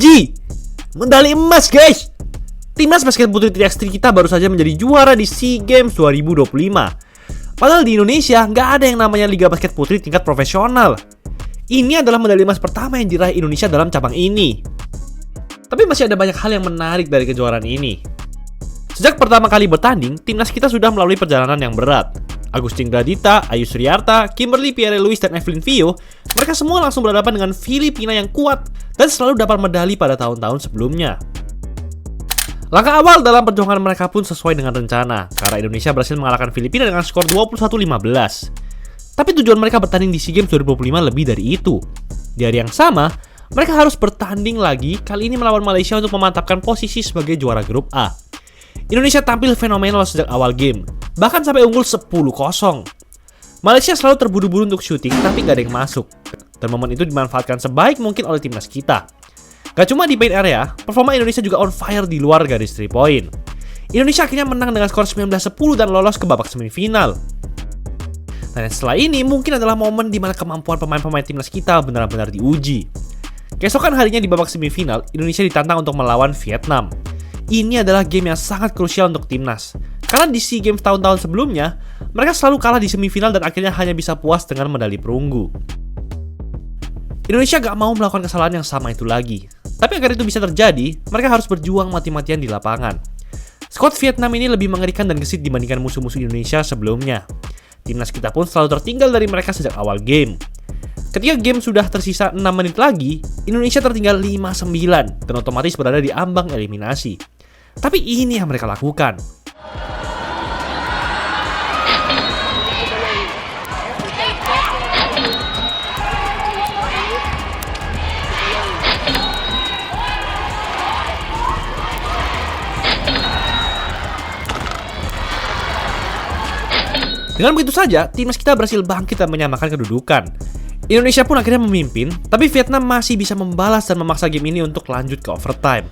diuji. Medali emas guys. Timnas basket putri 3x3 kita baru saja menjadi juara di SEA Games 2025. Padahal di Indonesia nggak ada yang namanya Liga Basket Putri tingkat profesional. Ini adalah medali emas pertama yang diraih Indonesia dalam cabang ini. Tapi masih ada banyak hal yang menarik dari kejuaraan ini. Sejak pertama kali bertanding, timnas kita sudah melalui perjalanan yang berat. Agustin Gradita, Ayu Suryarta, Kimberly Pierre-Louis, dan Evelyn Viau, mereka semua langsung berhadapan dengan Filipina yang kuat dan selalu dapat medali pada tahun-tahun sebelumnya. Langkah awal dalam perjuangan mereka pun sesuai dengan rencana, karena Indonesia berhasil mengalahkan Filipina dengan skor 21-15. Tapi tujuan mereka bertanding di SEA Games 2025 lebih dari itu. Di hari yang sama, mereka harus bertanding lagi, kali ini melawan Malaysia untuk memantapkan posisi sebagai juara grup A. Indonesia tampil fenomenal sejak awal game, bahkan sampai unggul 10-0. Malaysia selalu terburu-buru untuk syuting, tapi gak ada yang masuk. Dan momen itu dimanfaatkan sebaik mungkin oleh timnas kita. Gak cuma di paint area, performa Indonesia juga on fire di luar garis 3 point. Indonesia akhirnya menang dengan skor 19-10 dan lolos ke babak semifinal. Dan setelah ini mungkin adalah momen di mana kemampuan pemain-pemain timnas kita benar-benar diuji. Keesokan harinya di babak semifinal, Indonesia ditantang untuk melawan Vietnam. Ini adalah game yang sangat krusial untuk timnas. Karena di SEA Games tahun-tahun sebelumnya, mereka selalu kalah di semifinal dan akhirnya hanya bisa puas dengan medali perunggu. Indonesia gak mau melakukan kesalahan yang sama itu lagi. Tapi agar itu bisa terjadi, mereka harus berjuang mati-matian di lapangan. Skuad Vietnam ini lebih mengerikan dan gesit dibandingkan musuh-musuh Indonesia sebelumnya. Timnas kita pun selalu tertinggal dari mereka sejak awal game. Ketika game sudah tersisa 6 menit lagi, Indonesia tertinggal 5-9 dan otomatis berada di ambang eliminasi. Tapi ini yang mereka lakukan. Dengan begitu saja, timnas kita berhasil bangkit dan menyamakan kedudukan. Indonesia pun akhirnya memimpin, tapi Vietnam masih bisa membalas dan memaksa game ini untuk lanjut ke overtime.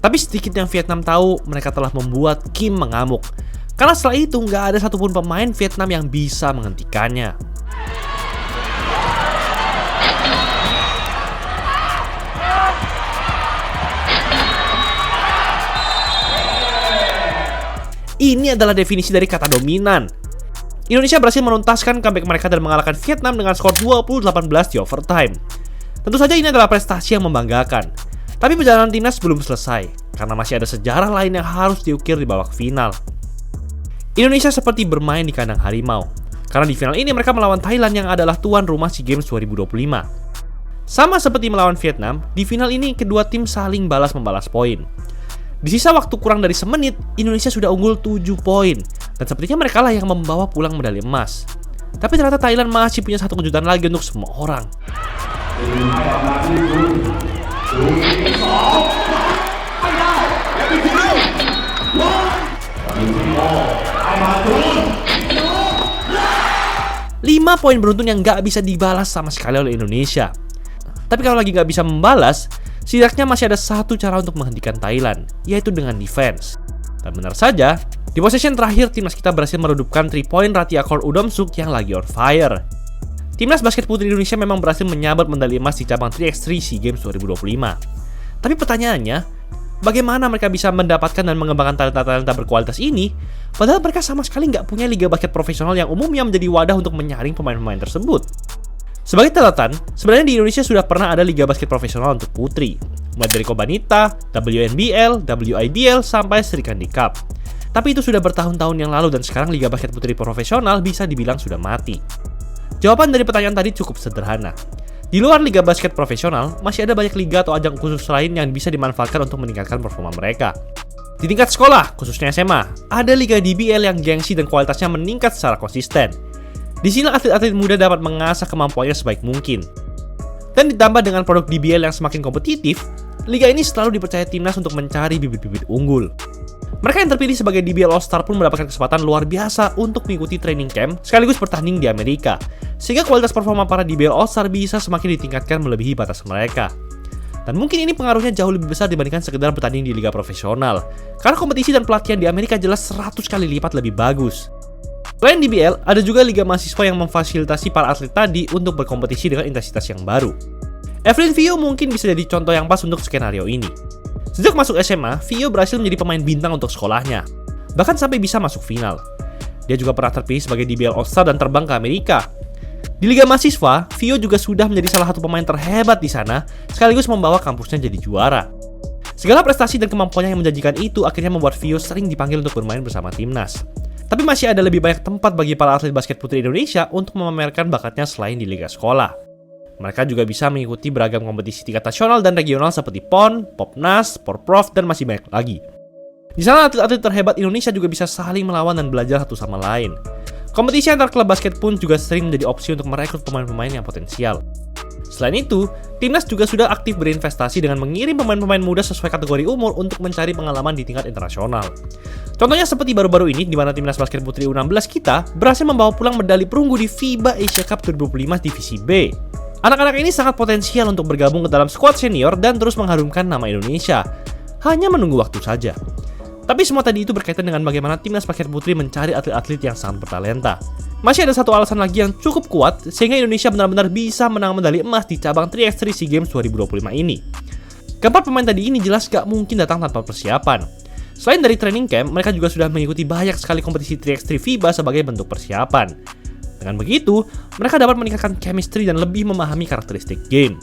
Tapi sedikit yang Vietnam tahu, mereka telah membuat Kim mengamuk. Karena setelah itu nggak ada satupun pemain Vietnam yang bisa menghentikannya. Ini adalah definisi dari kata dominan. Indonesia berhasil menuntaskan comeback mereka dan mengalahkan Vietnam dengan skor 20-18 di overtime. Tentu saja ini adalah prestasi yang membanggakan. Tapi perjalanan timnas belum selesai, karena masih ada sejarah lain yang harus diukir di babak final. Indonesia seperti bermain di kandang harimau, karena di final ini mereka melawan Thailand yang adalah tuan rumah SEA Games 2025. Sama seperti melawan Vietnam, di final ini kedua tim saling balas-membalas poin. Di sisa waktu kurang dari semenit, Indonesia sudah unggul 7 poin, dan sepertinya mereka lah yang membawa pulang medali emas. Tapi ternyata Thailand masih punya satu kejutan lagi untuk semua orang. 5 poin beruntun yang gak bisa dibalas sama sekali oleh Indonesia. Tapi kalau lagi gak bisa membalas, setidaknya masih ada satu cara untuk menghentikan Thailand, yaitu dengan defense. Dan benar saja, di possession terakhir timnas kita berhasil meredupkan 3-point Rattiakor Udomsuk yang lagi on fire. Timnas basket putri Indonesia memang berhasil menyabet medali emas di cabang 3x3 SEA Games 2025. Tapi pertanyaannya, bagaimana mereka bisa mendapatkan dan mengembangkan talenta-talenta berkualitas ini, padahal mereka sama sekali nggak punya liga basket profesional yang umumnya menjadi wadah untuk menyaring pemain-pemain tersebut. Sebagai catatan, sebenarnya di Indonesia sudah pernah ada liga basket profesional untuk putri, mulai dari Kobanita, WNBL, WIBL, sampai Sri Kandi Cup. Tapi itu sudah bertahun-tahun yang lalu dan sekarang liga basket putri profesional bisa dibilang sudah mati. Jawaban dari pertanyaan tadi cukup sederhana. Di luar liga basket profesional, masih ada banyak liga atau ajang khusus lain yang bisa dimanfaatkan untuk meningkatkan performa mereka. Di tingkat sekolah, khususnya SMA, ada liga DBL yang gengsi dan kualitasnya meningkat secara konsisten. Di sini atlet-atlet muda dapat mengasah kemampuannya sebaik mungkin. Dan ditambah dengan produk DBL yang semakin kompetitif, liga ini selalu dipercaya timnas untuk mencari bibit-bibit unggul. Mereka yang terpilih sebagai DBL All-Star pun mendapatkan kesempatan luar biasa untuk mengikuti training camp sekaligus bertanding di Amerika, sehingga kualitas performa para DBL All-Star bisa semakin ditingkatkan melebihi batas mereka. Dan mungkin ini pengaruhnya jauh lebih besar dibandingkan sekedar bertanding di liga profesional, karena kompetisi dan pelatihan di Amerika jelas 100 kali lipat lebih bagus. Selain DBL, ada juga liga mahasiswa yang memfasilitasi para atlet tadi untuk berkompetisi dengan intensitas yang baru. Evelyn Viau mungkin bisa jadi contoh yang pas untuk skenario ini. Sejak masuk SMA, Viau berhasil menjadi pemain bintang untuk sekolahnya, bahkan sampai bisa masuk final. Dia juga pernah terpilih sebagai DBL All-Star dan terbang ke Amerika. Di Liga Mahasiswa, Viau juga sudah menjadi salah satu pemain terhebat di sana, sekaligus membawa kampusnya jadi juara. Segala prestasi dan kemampuannya yang menjanjikan itu akhirnya membuat Viau sering dipanggil untuk bermain bersama timnas. Tapi masih ada lebih banyak tempat bagi para atlet basket putri Indonesia untuk memamerkan bakatnya selain di liga sekolah. Mereka juga bisa mengikuti beragam kompetisi tingkat nasional dan regional seperti PON, Popnas, Porprov, dan masih banyak lagi. Di sana atlet-atlet terhebat Indonesia juga bisa saling melawan dan belajar satu sama lain. Kompetisi antar klub basket pun juga sering menjadi opsi untuk merekrut pemain-pemain yang potensial. Selain itu, timnas juga sudah aktif berinvestasi dengan mengirim pemain-pemain muda sesuai kategori umur untuk mencari pengalaman di tingkat internasional. Contohnya seperti baru-baru ini, di mana timnas basket putri U16 kita berhasil membawa pulang medali perunggu di FIBA Asia Cup 2025 Divisi B. Anak-anak ini sangat potensial untuk bergabung ke dalam skuad senior dan terus mengharumkan nama Indonesia. Hanya menunggu waktu saja. Tapi semua tadi itu berkaitan dengan bagaimana timnas basket putri mencari atlet-atlet yang sangat bertalenta. Masih ada satu alasan lagi yang cukup kuat sehingga Indonesia benar-benar bisa menang medali emas di cabang 3x3 SEA Games 2025 ini. Keempat pemain tadi ini jelas gak mungkin datang tanpa persiapan. Selain dari training camp, mereka juga sudah mengikuti banyak sekali kompetisi 3x3 FIBA sebagai bentuk persiapan. Dengan begitu, mereka dapat meningkatkan chemistry dan lebih memahami karakteristik game.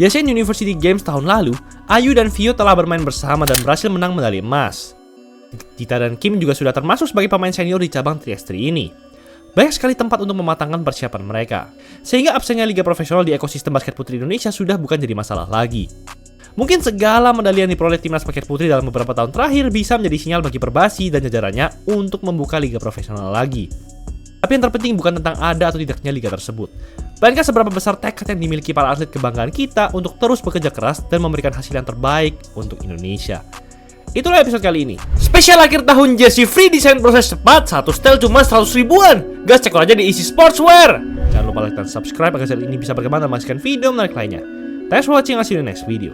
Di Asian University Games tahun lalu, Ayu dan Viau telah bermain bersama dan berhasil menang medali emas. Tita dan Kim juga sudah termasuk sebagai pemain senior di cabang 3x3 ini. Banyak sekali tempat untuk mematangkan persiapan mereka, sehingga absennya liga profesional di ekosistem basket putri Indonesia sudah bukan jadi masalah lagi. Mungkin segala medali yang diperoleh timnas basket putri dalam beberapa tahun terakhir bisa menjadi sinyal bagi Perbasi dan jajarannya untuk membuka liga profesional lagi. Tapi yang terpenting bukan tentang ada atau tidaknya liga tersebut, melainkan seberapa besar tekad yang dimiliki para atlet kebanggaan kita untuk terus bekerja keras dan memberikan hasil yang terbaik untuk Indonesia. Itulah episode kali ini. Spesial akhir tahun jersey free desain proses cepat, satu style cuma 100 ribuan. Gas, cek aja di Easy Sportswear. Jangan lupa like dan subscribe agar channel ini bisa berkembang dan menghasilkan video menarik lainnya. Thanks for watching, I'll see you in the next video.